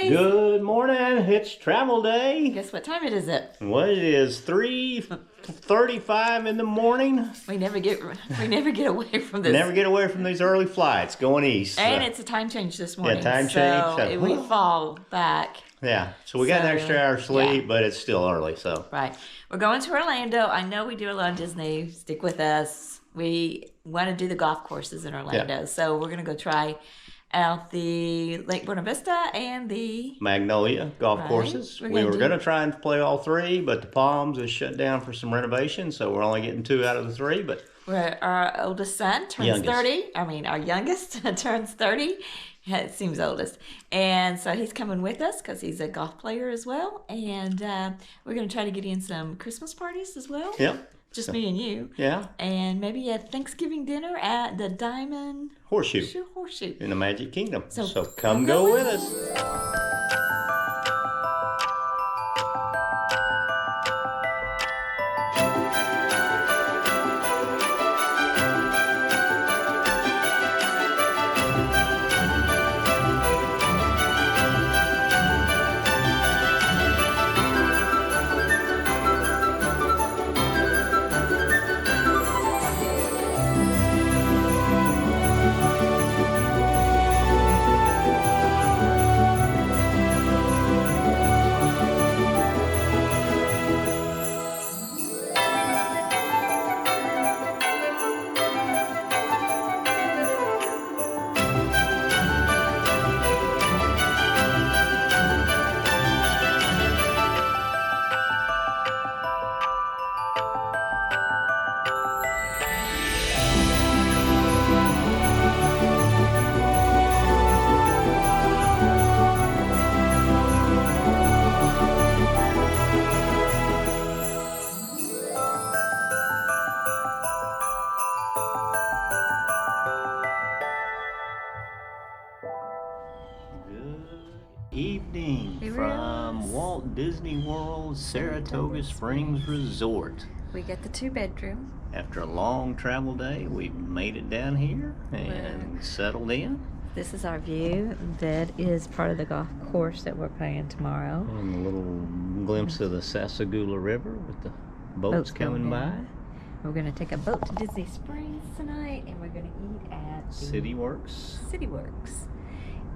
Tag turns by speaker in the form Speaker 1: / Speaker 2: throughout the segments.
Speaker 1: Good morning. It's travel day.
Speaker 2: Guess what time it is?
Speaker 1: Well, it is 3:35 in the morning.
Speaker 2: We never get away from this.
Speaker 1: Never get away from these early flights going east.
Speaker 2: And it's a time change this morning.
Speaker 1: Yeah, time change.
Speaker 2: So we fall back.
Speaker 1: Yeah, so we got an extra hour of sleep, but it's still early. So
Speaker 2: right, we're going to Orlando. I know we do a lot of Disney. Stick with us. We want to do the golf courses in Orlando, so we're gonna go try out the Lake Buena Vista and the
Speaker 1: Magnolia golf courses. We were going to try and play all three, but the Palms is shut down for some renovations, so we're only getting 2 out of the 3. But
Speaker 2: our oldest son turns 30. I mean, our youngest turns 30. It seems oldest. And so he's coming with us because he's a golf player as well. And we're going to try to get in some Christmas parties as well.
Speaker 1: Yep.
Speaker 2: Just me and you.
Speaker 1: Yeah.
Speaker 2: And maybe a Thanksgiving dinner at the Diamond
Speaker 1: Horseshoe in the Magic Kingdom. So come go with us. Evening from Walt Disney World Saratoga Springs Resort.
Speaker 2: We got the 2-bedroom.
Speaker 1: After a long travel day, we've made it down here and settled in.
Speaker 2: This is our view. That is part of the golf course that we're playing tomorrow.
Speaker 1: And a little glimpse of the Sassagoula River with the boats coming by.
Speaker 2: We're going to take a boat to Disney Springs tonight, and we're going to eat at
Speaker 1: Cityworks.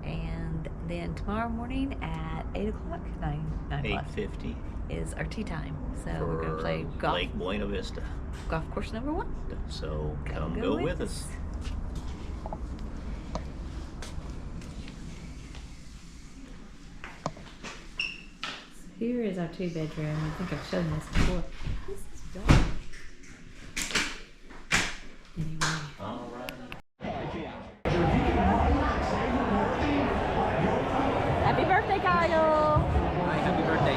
Speaker 2: And then tomorrow morning at 8 o'clock,
Speaker 1: 8:50
Speaker 2: is our tea time. So we're going to play golf.
Speaker 1: Lakebuenavista.
Speaker 2: Golf course number 1.
Speaker 1: So come go with us.
Speaker 2: Here is our 2-bedroom. I think I've shown this before. This is dark. Anyway.
Speaker 1: All right.
Speaker 2: Happy birthday, Kyle!
Speaker 3: Hi, happy birthday.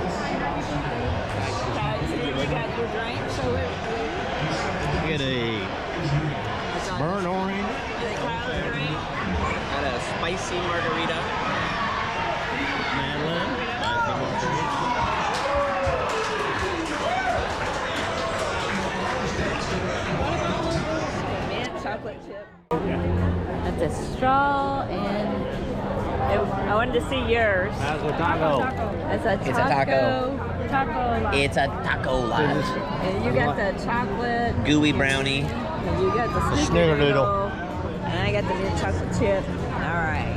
Speaker 2: So you got your drink, so
Speaker 1: Get a burnt orange.
Speaker 2: Kyle's drink.
Speaker 3: Got a spicy margarita.
Speaker 1: Madeline.
Speaker 2: Mint chocolate chip. That's a straw, and I wanted to see yours.
Speaker 1: How's the taco?
Speaker 2: It's a taco.
Speaker 3: It's a taco lot.
Speaker 2: And you got the chocolate.
Speaker 3: Gooey brownie.
Speaker 2: And you got the
Speaker 1: snickerdoodle.
Speaker 2: And I got the mint chocolate chip. All right.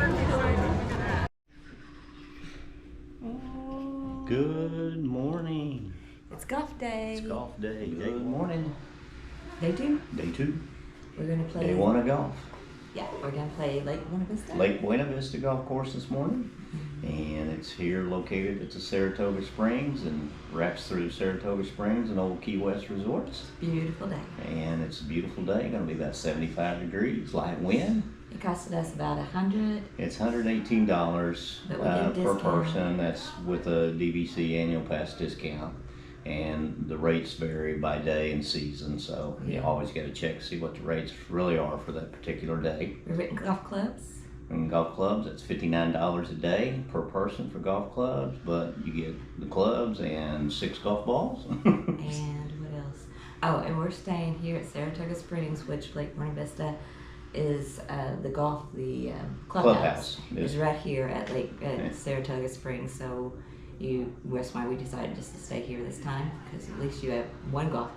Speaker 1: Good morning.
Speaker 2: It's golf day.
Speaker 1: It's golf day. Good morning.
Speaker 2: Day 2.
Speaker 1: Day 2.
Speaker 2: We're going to play.
Speaker 1: Day 1 of golf.
Speaker 2: Yeah, we're going to play Lake Buena Vista.
Speaker 1: Lake Buena Vista Golf Course this morning. And it's here located at the Saratoga Springs and wraps through Saratoga Springs and Old Key West resorts.
Speaker 2: Beautiful day.
Speaker 1: And it's a beautiful day. Going to be about 75 degrees, light wind.
Speaker 2: It costed us about $100.
Speaker 1: It's $118 per person. That's with a DVC annual pass discount. And the rates vary by day and season, so you always got to check to see what the rates really are for that particular day.
Speaker 2: We've written golf clubs.
Speaker 1: And golf clubs, that's $59 a day per person for golf clubs, but you get the clubs and 6 golf balls.
Speaker 2: And what else? Oh, and we're staying here at Saratoga Springs, which Lake Buena Vista is the clubhouse
Speaker 1: Clubhouse
Speaker 2: is right here at Saratoga Springs. So that's why we decided just to stay here this time, because at least you have one golf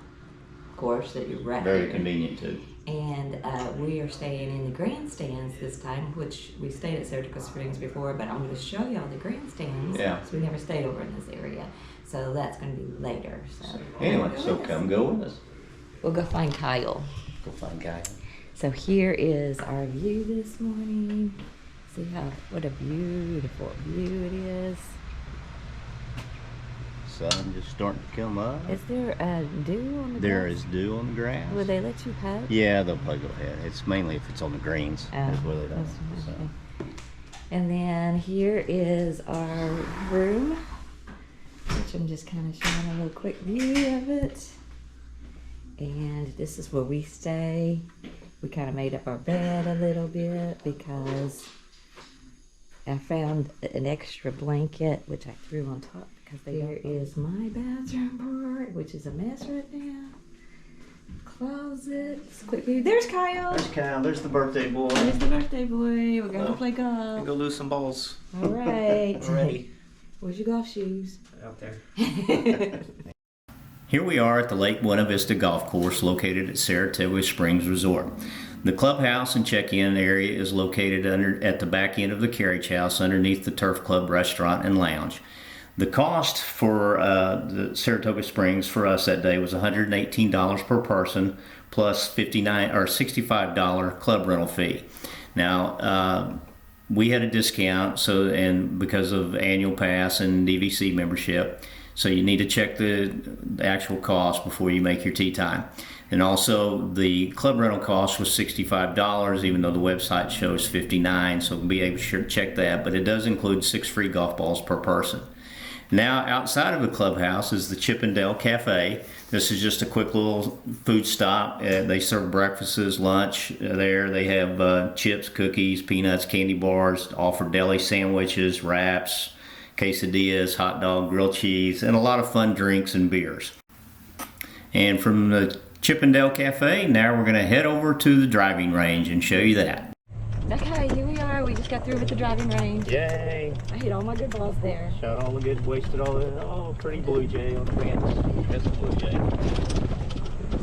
Speaker 2: course that you're right
Speaker 1: Very
Speaker 2: here.
Speaker 1: convenient too.
Speaker 2: And we are staying in the grandstands this time, which we stayed at Saratoga Springs before, but I'm going to show y'all the grandstands.
Speaker 1: Yeah.
Speaker 2: So we never stayed over in this area. So that's going to be later. So
Speaker 1: Anyway, so come go with us.
Speaker 2: we'll go find Kyle.
Speaker 1: Go find Guy.
Speaker 2: So here is our view this morning. See what a beautiful view it is.
Speaker 1: Sun just starting to come up.
Speaker 2: Is there dew on the
Speaker 1: There
Speaker 2: grass?
Speaker 1: is dew on the grass.
Speaker 2: Will they let you putt?
Speaker 1: Yeah, they'll probably go ahead. It's mainly if it's on the greens. That's where they don't.
Speaker 2: that's
Speaker 1: So.
Speaker 2: okay. And then here is our room, which I'm just kind of showing a little quick view of it. And this is where we stay. We kind of made up our bed a little bit because I found an extra blanket, which I threw on top because there is my bathroom part, which is a mess right now. Closet. Just a quick view. There's Kyle.
Speaker 1: There's Kyle. There's the birthday boy.
Speaker 2: There's the birthday boy. We're going to play golf.
Speaker 3: Go lose some balls.
Speaker 2: All right.
Speaker 3: We're ready.
Speaker 2: Where's your golf shoes?
Speaker 3: Out there.
Speaker 1: Here we are at the Lakebuenavistagolfcourse located at Saratoga Springs Resort. The clubhouse and check-in area is located at the back end of the carriage house underneath the Turf Club restaurant and lounge. The cost for the Saratoga Springs for us that day was $118 per person plus $65 club rental fee. Now, we had a discount, and because of annual pass and DVC membership, so you need to check the actual cost before you make your tee time. And also the club rental cost was $65, even though the website shows $59, so we'll be able to check that, but it does include 6 free golf balls per person. Now, outside of the clubhouse is the Chippendale Cafe. This is just a quick little food stop. They serve breakfasts, lunch there. They have chips, cookies, peanuts, candy bars, offer deli sandwiches, wraps, quesadillas, hot dog, grilled cheese, and a lot of fun drinks and beers. And from the Chippendale Cafe, now we're going to head over to the driving range and show you that.
Speaker 2: Okay, here we are. We just got through with the driving range.
Speaker 1: Yay!
Speaker 2: I hit all my good balls there.
Speaker 1: Shot all the good, wasted all the pretty blue jay on the branch. That's a blue jay.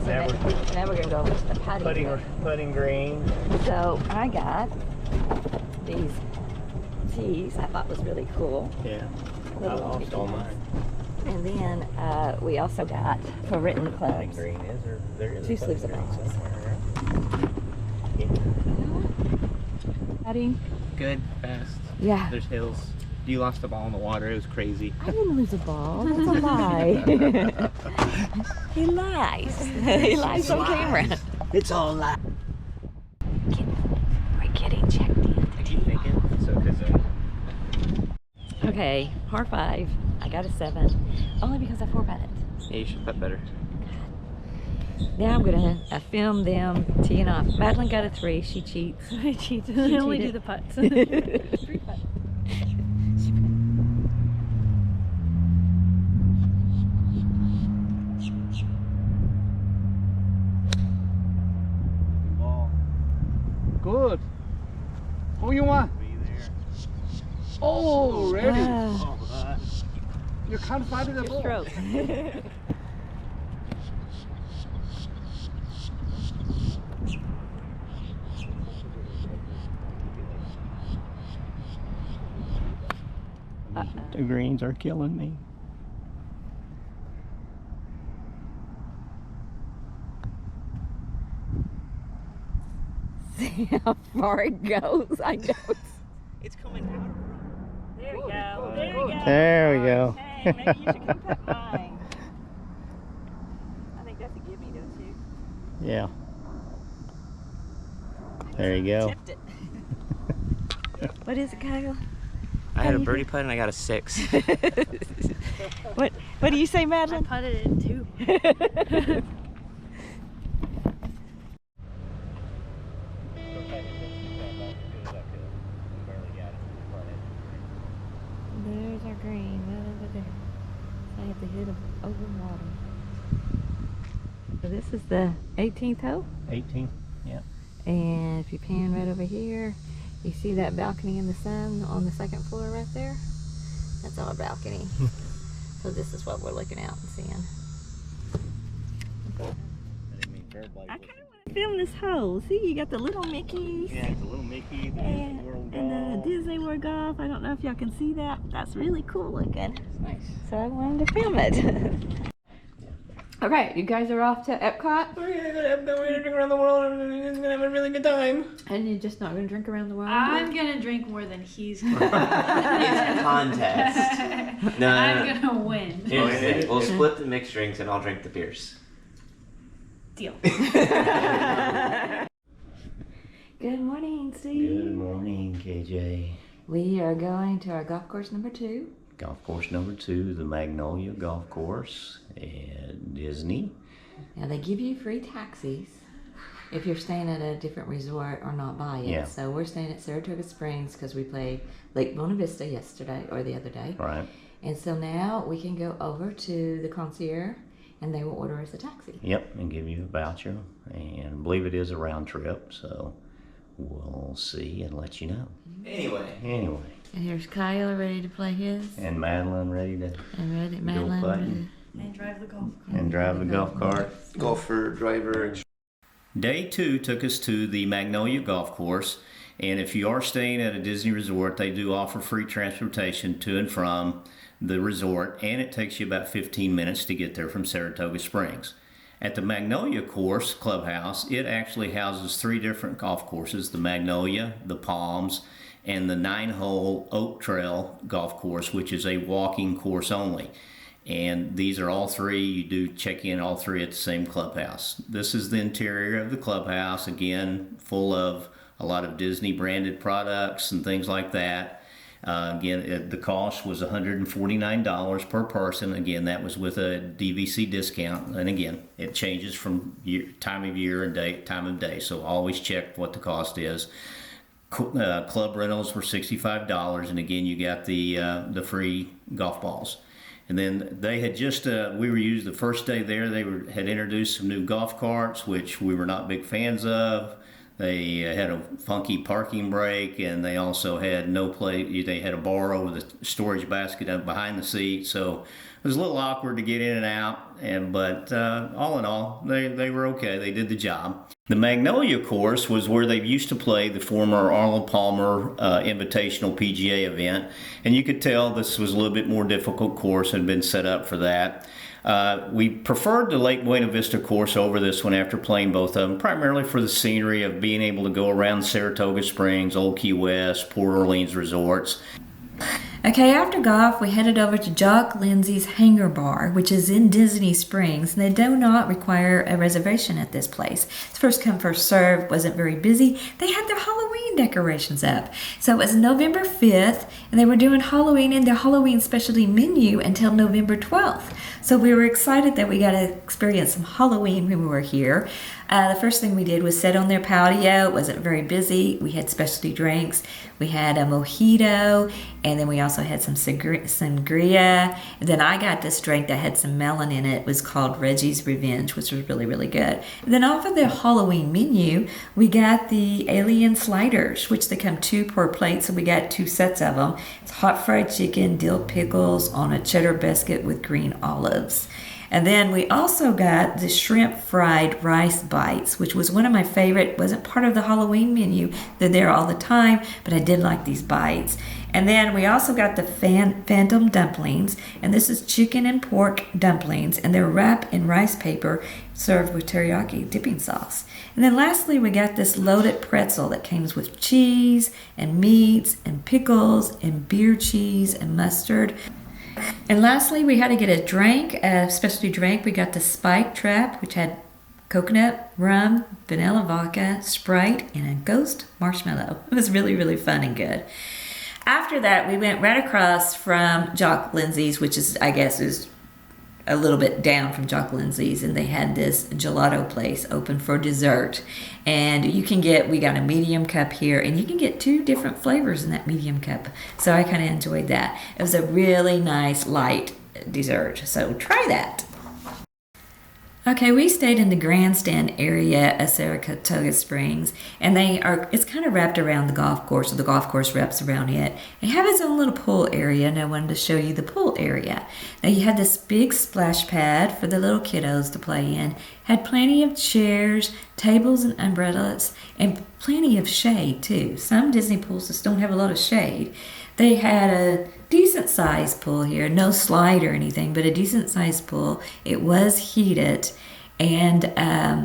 Speaker 2: So now we're going to go over to the patio.
Speaker 1: Putting green.
Speaker 2: So I got these tees I thought was really cool.
Speaker 1: Yeah, I lost all mine.
Speaker 2: And then we also got for written clubs.
Speaker 1: Green is there is
Speaker 2: 2 sleeves of balls. Patty?
Speaker 3: Good, fast.
Speaker 2: Yeah.
Speaker 3: There's hills. You lost the ball in the water. It was crazy.
Speaker 2: I didn't lose a ball. That's a lie. He lies. He lies on camera.
Speaker 1: It's all lies.
Speaker 2: We're getting checked in.
Speaker 3: I keep thinking. So, because
Speaker 2: Okay, par 5. I got a 7. Only because I 4-putted.
Speaker 3: yeah, you should putt better.
Speaker 2: Now I'm gonna film them teeing off. Madeline got a 3. She cheats.
Speaker 4: I cheat.
Speaker 2: She
Speaker 4: I only
Speaker 2: cheated.
Speaker 4: do the putts. Free putt.
Speaker 5: Good. Who you want? Oh, ready. You can't find the ball.
Speaker 4: Stroke.
Speaker 1: The greens are killing me.
Speaker 2: See how far it goes. I know.
Speaker 3: It's coming out.
Speaker 4: There we go. There we go.
Speaker 1: There we go.
Speaker 4: Hey, maybe you should come put mine. I think that's a gimme, don't you?
Speaker 1: Yeah. There you go.
Speaker 4: Tipped it.
Speaker 2: What is it, Kyle?
Speaker 3: I had a birdie putt and I got a 6.
Speaker 2: What do you say,
Speaker 4: I
Speaker 2: Madeline?
Speaker 4: putted it too.
Speaker 2: There's our green, right over there. I have to hit open water. So this is the 18th hole?
Speaker 1: 18. Yeah.
Speaker 2: And if you pan right over here, you see that balcony in the sun on the second floor right there? That's our balcony. So this is what we're looking out and seeing. I kind of want to film this hole. See, you got the little Mickeys.
Speaker 3: Yeah, the little Mickey, the
Speaker 2: And,
Speaker 3: Disney World
Speaker 2: and
Speaker 3: Golf.
Speaker 2: the Disney World Golf. I don't know if y'all can see that. That's really cool looking.
Speaker 3: It's nice.
Speaker 2: So I wanted to film it. All right, you guys are off to Epcot.
Speaker 3: We're gonna drink around the world and we're gonna have a really good time.
Speaker 2: And you're just not going to drink around the world?
Speaker 4: I'm gonna drink more than he's gonna.
Speaker 3: It's a contest. No,
Speaker 4: I'm gonna win.
Speaker 3: Here's the thing. We'll split the mixed drinks and I'll drink the beers.
Speaker 4: Deal.
Speaker 2: Good morning, Steve.
Speaker 1: Good morning, KJ.
Speaker 2: We are going to our golf course number 2.
Speaker 1: Golf course number 2, the Magnolia Golf Course at Disney.
Speaker 2: Now they give you free taxis if you're staying at a different resort or not by it.
Speaker 1: Yeah.
Speaker 2: So we're staying at Saratoga Springs because we played Lakebuenavista yesterday or the other day.
Speaker 1: Right.
Speaker 2: And so now we can go over to the concierge and they will order us a taxi.
Speaker 1: Yep, and give you a voucher. And I believe it is a round trip, so we'll see and let you know. Anyway.
Speaker 2: And here's Kyle ready to play his.
Speaker 1: And Madeline ready to
Speaker 2: And ready,
Speaker 1: go
Speaker 2: Madeline.
Speaker 1: putting
Speaker 4: And drive the golf.
Speaker 1: and drive the golf cart.
Speaker 3: Golfer, driver.
Speaker 1: Day 2 took us to the Magnolia Golf Course, and if you are staying at a Disney resort, they do offer free transportation to and from the resort, and it takes you about 15 minutes to get there from Saratoga Springs. At the Magnolia Course Clubhouse, it actually houses 3 different golf courses, the Magnolia, the Palms, and the 9-hole Oak Trail Golf Course, which is a walking course only. And these are all 3, you do check in all 3 at the same clubhouse. This is the interior of the clubhouse, again, full of a lot of Disney branded products and things like that. Again, the cost was $149 per person. Again, that was with a DVC discount. And again, it changes from time of year and time of day. So always check what the cost is. Club rentals were $65, and again, you got the free golf balls. And then they had just, we were used the first day there, they had introduced some new golf carts, which we were not big fans of. They had a funky parking brake, and they also had they had a bar over the storage basket up behind the seat, so it was a little awkward to get in and out, but all in all, they were okay. They did the job. The Magnolia course was where they used to play the former Arnold Palmer Invitational PGA event, and you could tell this was a little bit more difficult course and had been set up for that. We preferred the Lakebuenavistagolfcourse course over this one after playing both of them, primarily for the scenery of being able to go around Saratoga Springs, Old Key West, Port Orleans resorts.
Speaker 2: Okay, after golf, we headed over to Jock Lindsay's Hangar Bar, which is in Disney Springs, and they do not require a reservation at this place. It's first come, first served, wasn't very busy. They had their Halloween decorations up. So it was November 5th, and they were doing Halloween in their Halloween specialty menu until November 12th. So we were excited that we got to experience some Halloween when we were here. The first thing we did was sit on their patio. It wasn't very busy. We had specialty drinks. We had a mojito, and then we also had some sangria. And then I got this drink that had some melon in it. It was called Reggie's Revenge, which was really, really good. And then off of their Halloween menu, we got the alien sliders, which they come 2 per plate, so we got 2 sets of them. It's hot fried chicken, dill pickles on a cheddar biscuit with green olives. And then we also got the shrimp fried rice bites, which was one of my favorite. Wasn't part of the Halloween menu. They're there all the time, but I did like these bites. And then we also got the phantom dumplings, and this is chicken and pork dumplings, and they're wrapped in rice paper, served with teriyaki dipping sauce. And then lastly, we got this loaded pretzel that comes with cheese and meats and pickles and beer cheese and mustard. And lastly, we had to get a drink, a specialty drink. We got the Spike Trap, which had coconut, rum, vanilla vodka, Sprite, and a ghost marshmallow. It was really, really fun and good. After that, we went right across from Jock Lindsay's, which is, I guess, is a little bit down from Jock Lindsay's, and they had this gelato place open for dessert. And we got a medium cup here, and you can get 2 different flavors in that medium cup. So I kind of enjoyed that. It was a really nice light dessert, so try that. Okay, we stayed in the grandstand area at Saratoga Springs, and it's kind of wrapped around the golf course, or the golf course wraps around it. It have its own little pool area, and I wanted to show you the pool area. Now you had this big splash pad for the little kiddos to play in, had plenty of chairs, tables and umbrellas, and plenty of shade too. Some Disney pools just don't have a lot of shade. They had a decent sized pool here, no slide or anything, but a decent sized pool. It was heated, and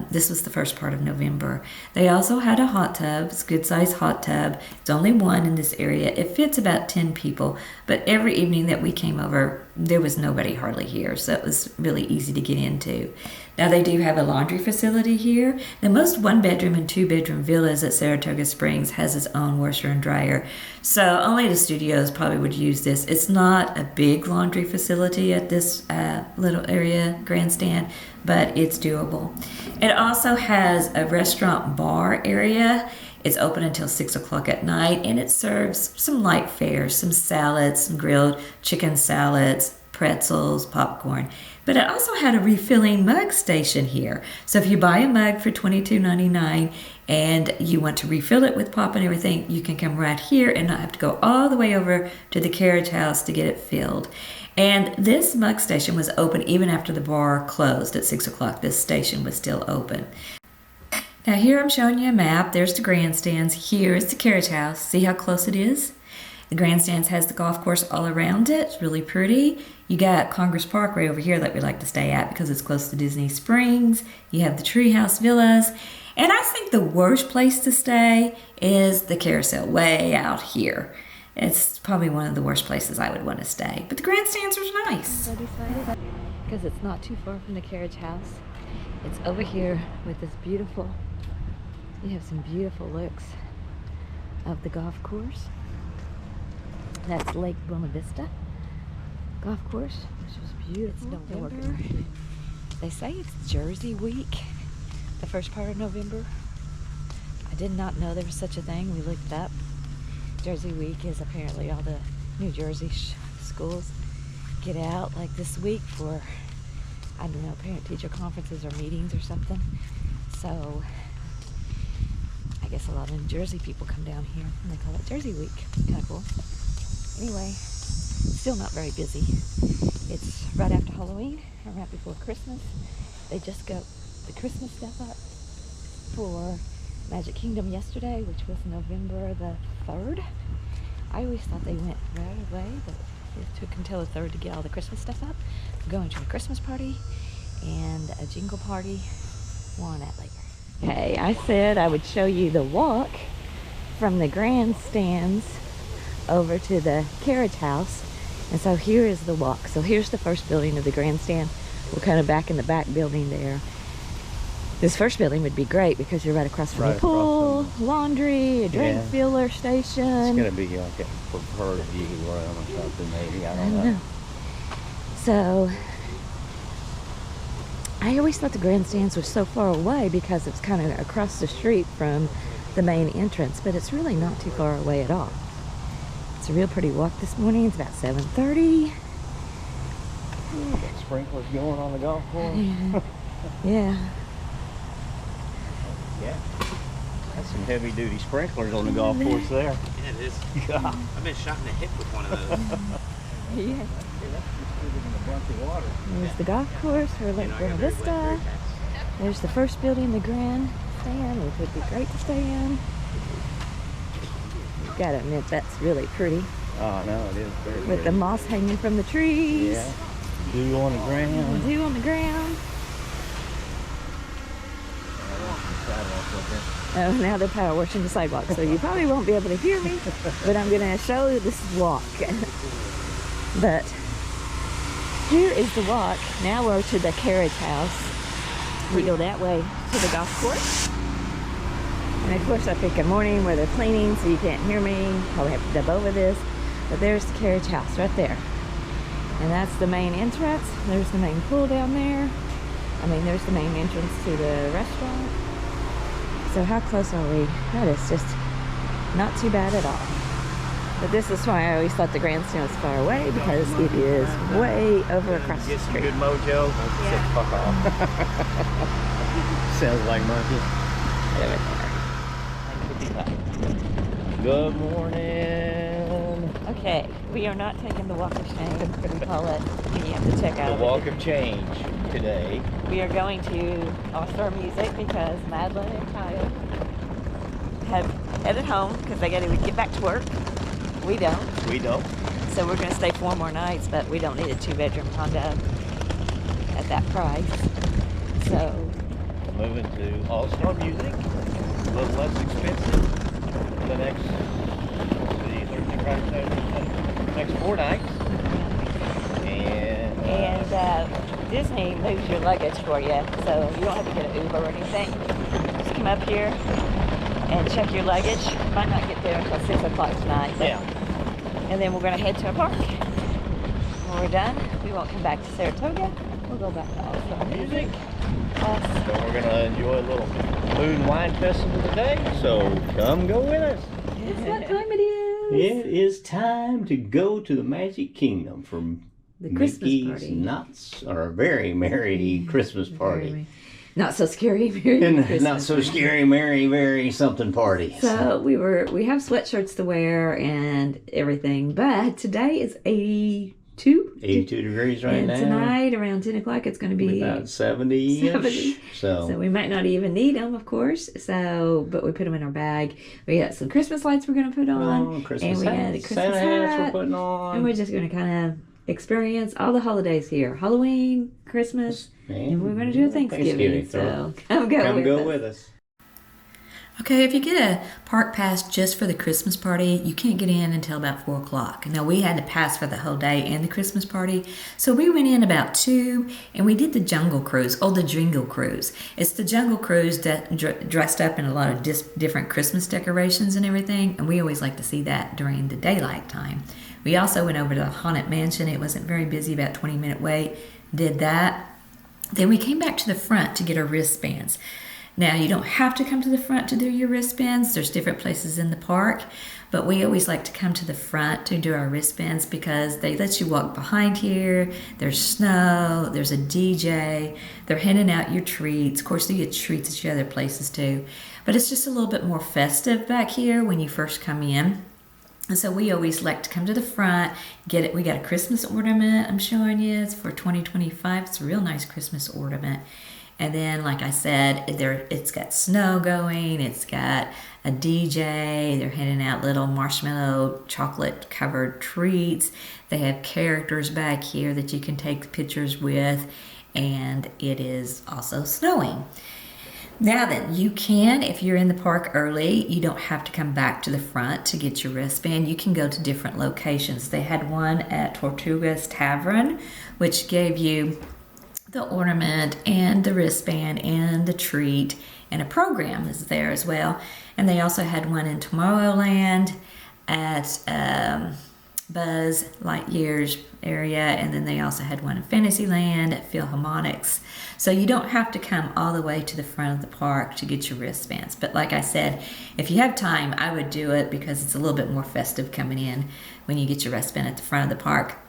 Speaker 2: this was the first part of November. They also had a hot tub. It's a good sized hot tub. It's only one in this area. It fits about 10 people, but every evening that we came over, there was nobody hardly here, so it was really easy to get into. Now they do have a laundry facility here. The most 1-bedroom and 2-bedroom villas at Saratoga Springs has its own washer and dryer. So only the studios probably would use this. It's not a big laundry facility at this little area grandstand, but it's doable. It also has a restaurant bar area. It's open until 6 o'clock at night, and it serves some light fare, some salads, some grilled chicken salads, pretzels, popcorn. But it also had a refilling mug station here. So if you buy a mug for $22.99 and you want to refill it with pop and everything, you can come right here and not have to go all the way over to the carriage house to get it filled. And this mug station was open even after the bar closed at 6 o'clock. This station was still open. Now here I'm showing you a map. There's the grandstands. Here is the carriage house. See how close it is? The grandstands has the golf course all around it. It's really pretty. You got Congress Park right over here that we like to stay at because it's close to Disney Springs. You have the Treehouse Villas. And I think the worst place to stay is the carousel way out here. It's probably one of the worst places I would want to stay. But the grandstands are nice. Because it's not too far from the carriage house. It's over here with this beautiful, you have some beautiful looks of the golf course. That's Lakebuenavistagolfcourse, which was beautiful. It's November. They say it's Jersey Week, the first part of November. I did not know there was such a thing. We looked it up. Jersey Week is apparently all the New Jersey schools get out like this week for, I don't know, parent-teacher conferences or meetings or something. So I guess a lot of New Jersey people come down here and they call it Jersey Week. Kind of cool. Anyway, still not very busy. It's right after Halloween and right before Christmas. They just got the Christmas stuff up for Magic Kingdom yesterday, which was November the 3rd. I always thought they went right away, but it took until the 3rd to get all the Christmas stuff up. I'm going to a Christmas party and a jingle party. More on that later. Okay, I said I would show you the walk from the grandstands over to the carriage house, and so here is the walk. So here's the first building of the grandstand. We're kind of back in the back building there. This first building would be great because you're right across from the pool, laundry, a drink filler station.
Speaker 1: It's gonna be like a preferred view room or something, maybe. I don't know.
Speaker 2: So I always thought the grandstands were so far away because it's kind of across the street from the main entrance, but it's really not too far away at all. It's a real pretty walk this morning. It's about 7:30.
Speaker 1: Got sprinklers going on the golf course.
Speaker 2: Yeah.
Speaker 1: Yeah. That's some heavy duty sprinklers on the golf course there.
Speaker 6: Yeah, it is. I've been shot in the hip with one of those.
Speaker 2: Yeah. There's the golf course for Lake Buena Vista. There's the first building, the grandstand, which would be great to stay in. Gotta admit, that's really pretty.
Speaker 1: Oh, no, it is very
Speaker 2: With
Speaker 1: pretty.
Speaker 2: the moss hanging from the trees.
Speaker 1: Yeah. Dew on the ground.
Speaker 2: Dew on the ground. Oh, now they're power washing the sidewalk, so you probably won't be able to hear me, but I'm gonna show you this walk. But here is the walk. Now we're to the carriage house. We go that way to the golf course. And of course I pick a morning where they're cleaning, so you can't hear me. Probably have to dub over this. But there's the carriage house right there. And that's the main entrance. There's the main pool down there. I mean, there's the main entrance to the restaurant. So how close are we? That is just not too bad at all. But this is why I always thought the grandstand was far away, because it is way over across the
Speaker 6: Get some
Speaker 2: street.
Speaker 6: good mojo. Said fuck off.
Speaker 1: Sounds like monkey. Good morning.
Speaker 2: Okay, we are not taking the walk of shame. We call it. You have to check out.
Speaker 1: The walk of change today.
Speaker 2: We are going to All-Star Music because Madeline and Kyle have headed home because they got to get back to work. We don't.
Speaker 1: We don't.
Speaker 2: So we're going to stay 4 more nights, but we don't need a 2-bedroom condo at that price. So
Speaker 1: Moving to All-Star Music. A little less expensive. The next, let's see, Thursday, Friday, Saturday, Sunday, next 4 nights. And
Speaker 2: Disney moves your luggage for you, so you don't have to get an Uber or anything. Just come up here and check your luggage. Might not get there until 6 o'clock tonight. But,
Speaker 1: yeah.
Speaker 2: And then we're going to head to a park. When we're done, we won't come back to Saratoga. We'll go back to All-Star Music.
Speaker 1: So we're going to enjoy a little food and wine festival today, so come go with us.
Speaker 2: It's what time it is.
Speaker 1: It is time to go to the Magic Kingdom for
Speaker 2: The Christmas
Speaker 1: Mickey's
Speaker 2: party.
Speaker 1: Nuts, or Very Merry Christmas Party.
Speaker 2: Not so scary, Merry
Speaker 1: And
Speaker 2: Christmas.
Speaker 1: not so scary, merry, very something party.
Speaker 2: So we have sweatshirts to wear and everything, but today is 82.
Speaker 1: 82 degrees right
Speaker 2: and
Speaker 1: now.
Speaker 2: tonight around 10 o'clock it's going to be
Speaker 1: About 70-ish.
Speaker 2: 70. So we might not even need them, of course. So, but we put them in our bag. We got some Christmas lights we're going to put on,
Speaker 1: Christmas
Speaker 2: and we got a
Speaker 1: hats,
Speaker 2: Christmas
Speaker 1: Santa hats we're
Speaker 2: hat,
Speaker 1: putting on.
Speaker 2: and we're just going to kind of experience all the holidays here: Halloween, Christmas, and we're going to do a Thanksgiving. So come go with us. Okay, if you get a park pass just for the Christmas party, you can't get in until about 4 o'clock. Now, we had to pass for the whole day and the Christmas party, so we went in about 2, and we did the Jungle Cruise, the Jingle Cruise. It's the Jungle Cruise that dressed up in a lot of different Christmas decorations and everything, and we always like to see that during the daylight time. We also went over to the Haunted Mansion. It wasn't very busy, about 20-minute wait. Did that. Then we came back to the front to get our wristbands. Now, you don't have to come to the front to do your wristbands. There's different places in the park, but we always like to come to the front to do our wristbands because they let you walk behind here. There's snow, there's a DJ, they're handing out your treats. Of course, you get treats at your other places too, but it's just a little bit more festive back here when you first come in. And so we always like to come to the front, get it. We got a Christmas ornament I'm showing you. It's for 2025. It's a real nice Christmas ornament. And then, like I said, it's got snow going. It's got a DJ. They're handing out little marshmallow chocolate-covered treats. They have characters back here that you can take pictures with. And it is also snowing. Now then, you can, if you're in the park early, you don't have to come back to the front to get your wristband. You can go to different locations. They had one at Tortuga's Tavern, which gave you the ornament and the wristband and the treat, and a program is there as well. And they also had one in Tomorrowland at Buzz Lightyear's area, and then they also had one in Fantasyland at Philharmonics. So you don't have to come all the way to the front of the park to get your wristbands. But like I said, if you have time, I would do it because it's a little bit more festive coming in when you get your wristband at the front of the park.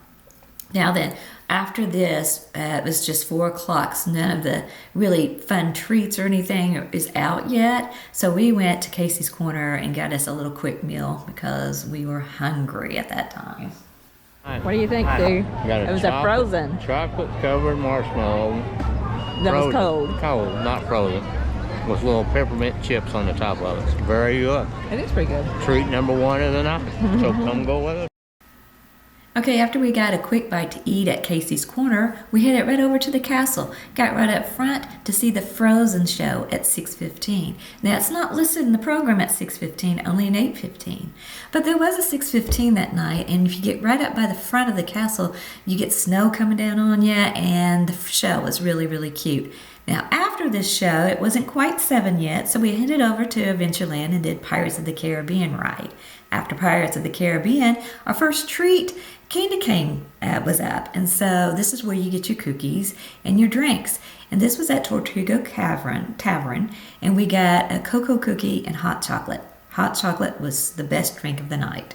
Speaker 2: Now then, after this, it was just 4 o'clock, so none of the really fun treats or anything is out yet. So we went to Casey's Corner and got us a little quick meal because we were hungry at that time. What do you think, Stu? It was a frozen.
Speaker 6: Chocolate covered marshmallow.
Speaker 2: That was cold.
Speaker 6: Cold, not frozen. With little peppermint chips on the top of it. It's very good.
Speaker 2: It is pretty good.
Speaker 6: Treat number 1 of the night. So come go with us.
Speaker 2: Okay, after we got a quick bite to eat at Casey's Corner, we headed right over to the castle. Got right up front to see the Frozen show at 6:15. Now, it's not listed in the program at 6:15, only an 8:15. But there was a 6:15 that night, and if you get right up by the front of the castle, you get snow coming down on you, and the show was really, really cute. Now, after this show, it wasn't quite 7 yet, so we headed over to Adventureland and did Pirates of the Caribbean ride. After Pirates of the Caribbean, our first treat, Candy Cane, was up. And so this is where you get your cookies and your drinks. And this was at Tortuga Tavern, and we got a cocoa cookie and hot chocolate. Hot chocolate was the best drink of the night.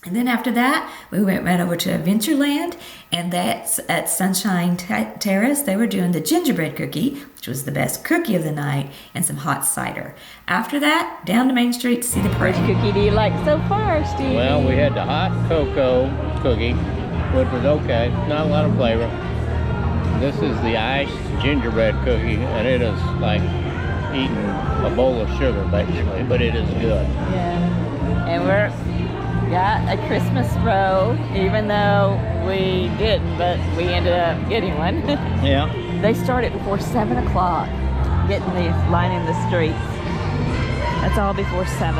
Speaker 2: And then after that, we went right over to Adventureland, and that's at Sunshine Terrace. They were doing the gingerbread cookie, which was the best cookie of the night, and some hot cider. After that, down to Main Street to see the parade.
Speaker 4: Which cookie do you like so far, Steve?
Speaker 7: Well, we had the hot cocoa cookie, which was okay, not a lot of flavor. This is the iced gingerbread cookie, and it is like eating a bowl of sugar, basically, but it is good.
Speaker 4: Yeah. And we're got a Christmas row, even though we didn't, but we ended up getting one.
Speaker 7: Yeah.
Speaker 4: They started before 7 o'clock, getting these lining the streets. That's all before 7.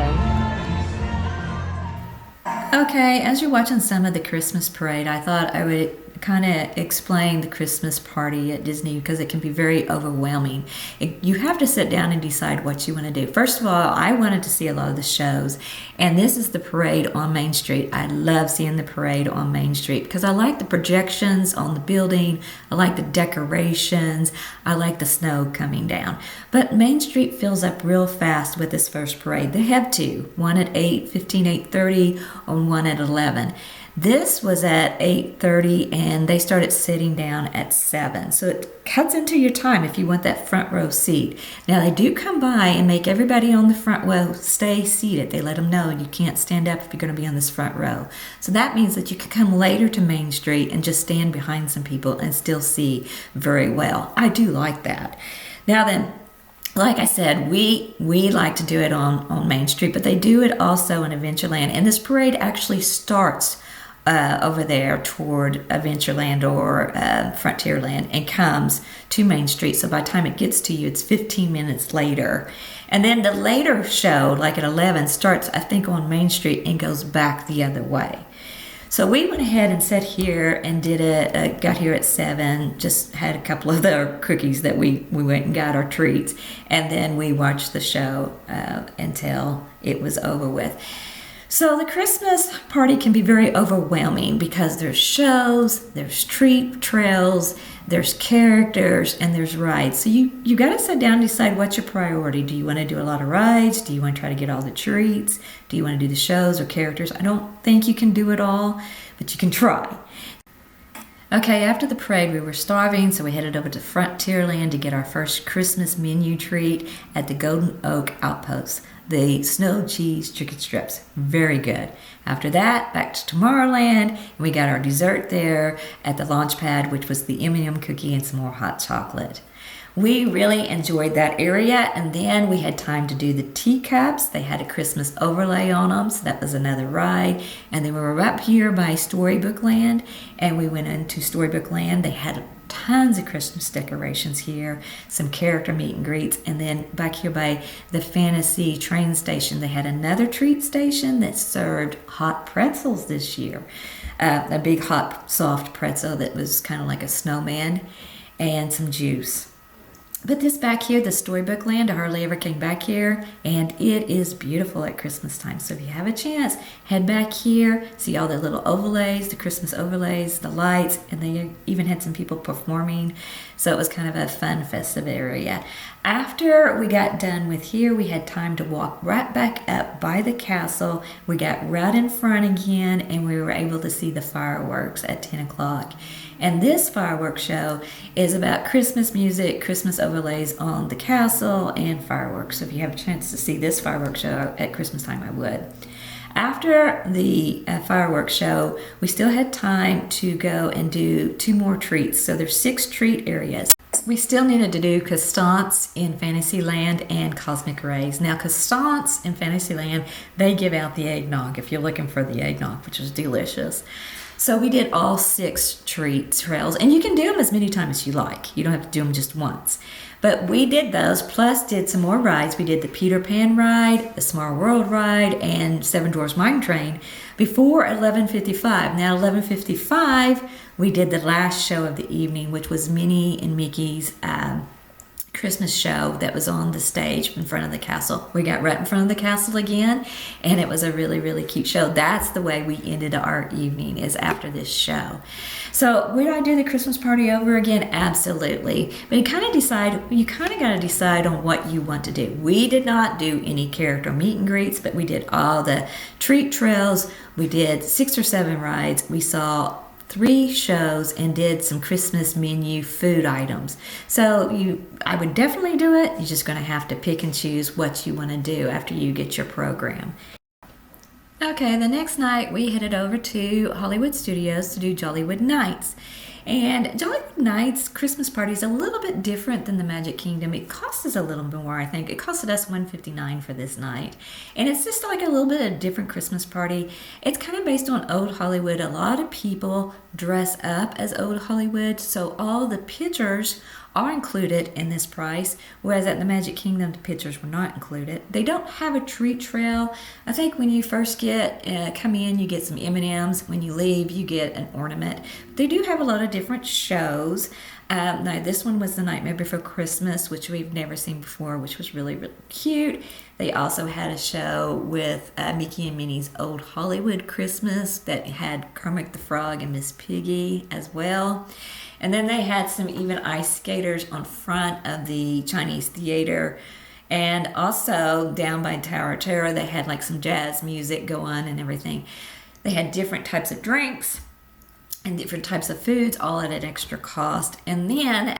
Speaker 2: Okay, as you're watching some of the Christmas parade, I thought I would kind of explain the Christmas party at Disney because it can be very overwhelming. You have to sit down and decide what you want to do. First of all, I wanted to see a lot of the shows, and this is the parade on Main Street. I love seeing the parade on Main Street because I like the projections on the building, I like the decorations, I like the snow coming down. But Main Street fills up real fast with this first parade. They have two, one at 8:15, 8:30, and one at 11. This was at 8:30 and they started sitting down at 7. So it cuts into your time if you want that front row seat. Now they do come by and make everybody on the front row stay seated. They let them know you can't stand up if you're going to be on this front row. So that means that you can come later to Main Street and just stand behind some people and still see very well. I do like that. Now then, like I said, we like to do it on Main Street, but they do it also in Adventureland. And this parade actually starts over there toward Adventureland or Frontierland and comes to Main Street. So by the time it gets to you, it's 15 minutes later. And then the later show, like at 11, starts, I think, on Main Street and goes back the other way. So we went ahead and sat here and did it, got here at 7, just had a couple of the cookies that we went and got our treats. And then we watched the show until it was over with. So the Christmas party can be very overwhelming because there's shows, there's treat trails, there's characters, and there's rides. So you got to sit down and decide what's your priority. Do you want to do a lot of rides? Do you want to try to get all the treats? Do you want to do the shows or characters? I don't think you can do it all, but you can try. Okay, after the parade, we were starving, so we headed over to Frontierland to get our first Christmas menu treat at the Golden Oak Outpost. The snow cheese chicken strips, very good. After that, back to Tomorrowland, and we got our dessert there at the launch pad, which was the M&M cookie and some more hot chocolate. We really enjoyed that area, and then we had time to do the teacups. They had a Christmas overlay on them, so that was another ride. And then we were up here by Storybook Land, and we went into Storybook Land. They had tons of Christmas decorations here, some character meet and greets, and then back here by the Fantasy train station, they had another treat station that served hot pretzels this year. A big hot soft pretzel that was kind of like a snowman, and some juice. But this back here, the Storybook Land, I hardly ever came back here, and it is beautiful at Christmas time. So if you have a chance, head back here, see all the little overlays, the Christmas overlays, the lights, and they even had some people performing. So it was kind of a fun, festive area. After we got done with here, we had time to walk right back up by the castle. We got right in front again, and we were able to see the fireworks at 10 o'clock. And this fireworks show is about Christmas music, Christmas overlays on the castle, and fireworks. So if you have a chance to see this fireworks show at Christmas time, I would. After the fireworks show, we still had time to go and do 2 more treats. So there's 6 treat areas. We still needed to do Constance in Fantasyland and Cosmic Rays. Now, Constance in Fantasyland, they give out the eggnog if you're looking for the eggnog, which is delicious. So we did all 6 treat trails, and you can do them as many times as you like. You don't have to do them just once. But we did those, plus did some more rides. We did the Peter Pan ride, the Small World ride, and Seven Dwarfs Mine Train before 11:55. Now 11:55, we did the last show of the evening, which was Minnie and Mickey's Christmas show that was on the stage in front of the castle. We got right in front of the castle again, and it was a really, really cute show. That's the way we ended our evening, is after this show. So would I do the Christmas party over again? Absolutely. But you kind of got to decide on what you want to do. We did not do any character meet and greets, but we did all the treat trails. We did 6 or 7 rides. We saw 3 shows and did some Christmas menu food items. So I would definitely do it. You're just going to have to pick and choose what you want to do after you get your program. Okay, the next night we headed over to Hollywood Studios to do Jollywood Nights. And Jollywood Nights Christmas party is a little bit different than the Magic Kingdom. It cost us a little bit more, I think. It costed us $159 for this night. And it's just like a little bit of a different Christmas party. It's kind of based on old Hollywood. A lot of people dress up as old Hollywood, so all the pictures are included in this price, whereas at the Magic Kingdom, the pictures were not included. They don't have a treat trail. I think when you first come in, you get some M&Ms. When you leave, you get an ornament. They do have a lot of different shows. Now, this one was the Nightmare Before Christmas, which we've never seen before, which was really, really cute. They also had a show with Mickey and Minnie's Old Hollywood Christmas that had Kermit the Frog and Miss Piggy as well. And then they had some even ice skaters on front of the Chinese theater. And also down by Tower of Terror, they had like some jazz music go on and everything. They had different types of drinks and different types of foods, all at an extra cost. And then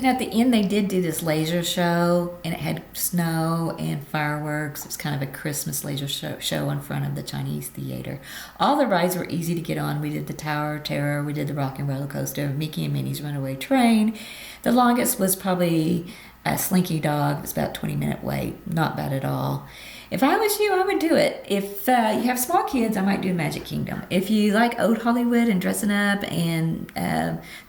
Speaker 2: at the end, they did do this laser show, and it had snow and fireworks. It was kind of a Christmas laser show in front of the Chinese theater. All the rides were easy to get on. We did the Tower of Terror, we did the Rock and Roller Coaster, Mickey and Minnie's Runaway Train. The longest was probably a Slinky Dog. It was about a 20-minute wait. Not bad at all. If I was you, I would do it. If you have small kids, I might do Magic Kingdom. If you like old Hollywood and dressing up and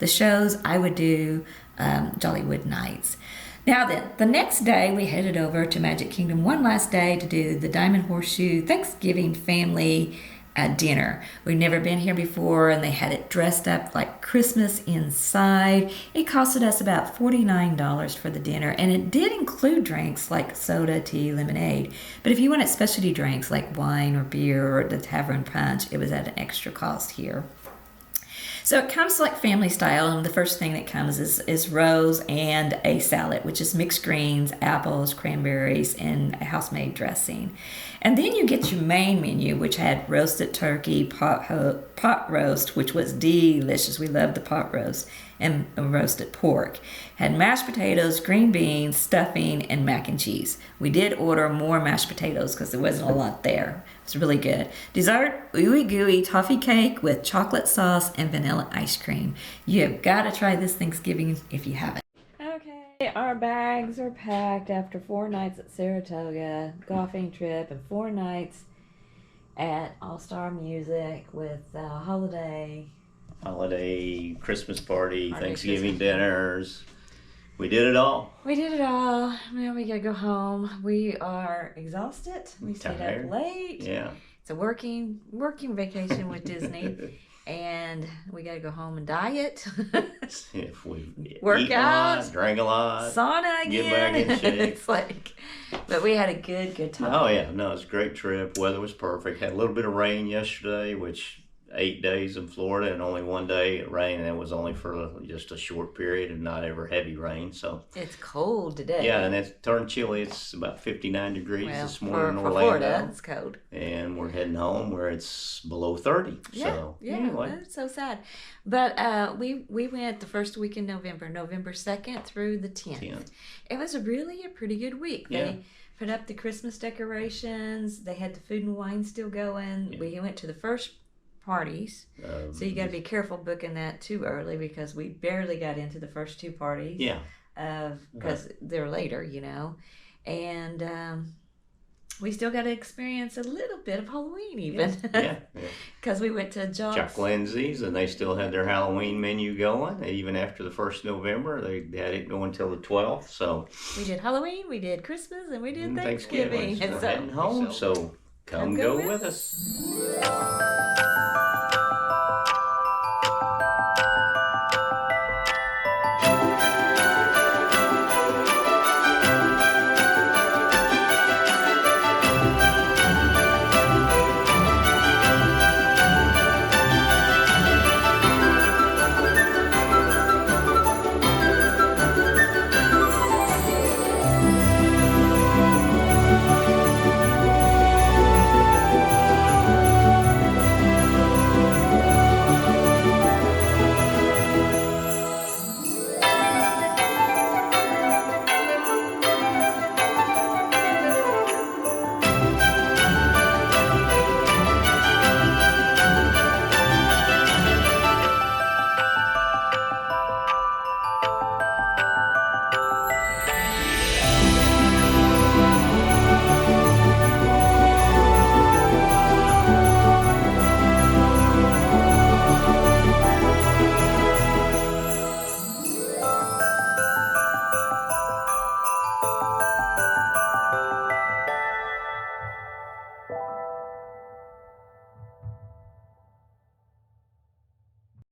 Speaker 2: the shows, I would do Jollywood Nights. Now then, the next day we headed over to Magic Kingdom one last day to do the Diamond Horseshoe Thanksgiving family dinner. We'd never been here before, and they had it dressed up like Christmas inside. It costed us about $49 for the dinner, and it did include drinks like soda, tea, lemonade. But if you wanted specialty drinks like wine or beer or the Tavern Punch, it was at an extra cost here. So it comes like family style, and the first thing that comes is rows and a salad, which is mixed greens, apples, cranberries, and a house-made dressing. And then you get your main menu, which had roasted turkey, pot roast, which was delicious. We loved the pot roast, and roasted pork. Had mashed potatoes, green beans, stuffing, and mac and cheese. We did order more mashed potatoes because there wasn't a lot there. It was really good. Dessert, ooey gooey toffee cake with chocolate sauce and vanilla ice cream. You have got to try this Thanksgiving if you haven't. Okay, our bags are packed after 4 nights at Saratoga, golfing trip, and 4 nights at All-Star Music with holiday,
Speaker 1: Christmas party, Thanksgiving dinners. We did it all.
Speaker 2: We did it all. Now we gotta go home. We are exhausted. We stayed up late.
Speaker 1: Yeah.
Speaker 2: It's a working vacation with Disney. And we gotta go home and diet.
Speaker 1: If we
Speaker 2: work out,
Speaker 1: drink a lot,
Speaker 2: sauna again.
Speaker 1: Get back in shape.
Speaker 2: It's like, but we had a good time.
Speaker 1: Oh yeah, no, it's a great trip. Weather was perfect. Had a little bit of rain yesterday, which 8 days in Florida and only 1 day it rained, and it was only for just a short period and not ever heavy rain. So
Speaker 2: it's cold today.
Speaker 1: Yeah, and it's turned chilly. It's about 59 degrees this morning in
Speaker 2: for
Speaker 1: Orlando.
Speaker 2: Florida, it's cold.
Speaker 1: And we're heading home where it's below 30.
Speaker 2: Yeah,
Speaker 1: so
Speaker 2: yeah,
Speaker 1: anyway.
Speaker 2: That's so sad. But we went the first week in November 2nd through the 10th. It was really a pretty good week.
Speaker 1: Yeah.
Speaker 2: They put up the Christmas decorations. They had the food and wine still going. Yeah. We went to the first parties, so you got to be careful booking that too early because we barely got into the first 2 parties.
Speaker 1: Yeah,
Speaker 2: because they're later, you know, and we still got to experience a little bit of Halloween even.
Speaker 1: Yeah,
Speaker 2: because we went to
Speaker 1: Jock Lindsay's and they still had their Halloween menu going even after the 1st November. They had it going till the 12th. So we
Speaker 2: did Halloween, we did Christmas, and we did Thanksgiving.
Speaker 1: And we're heading home, so come go with us.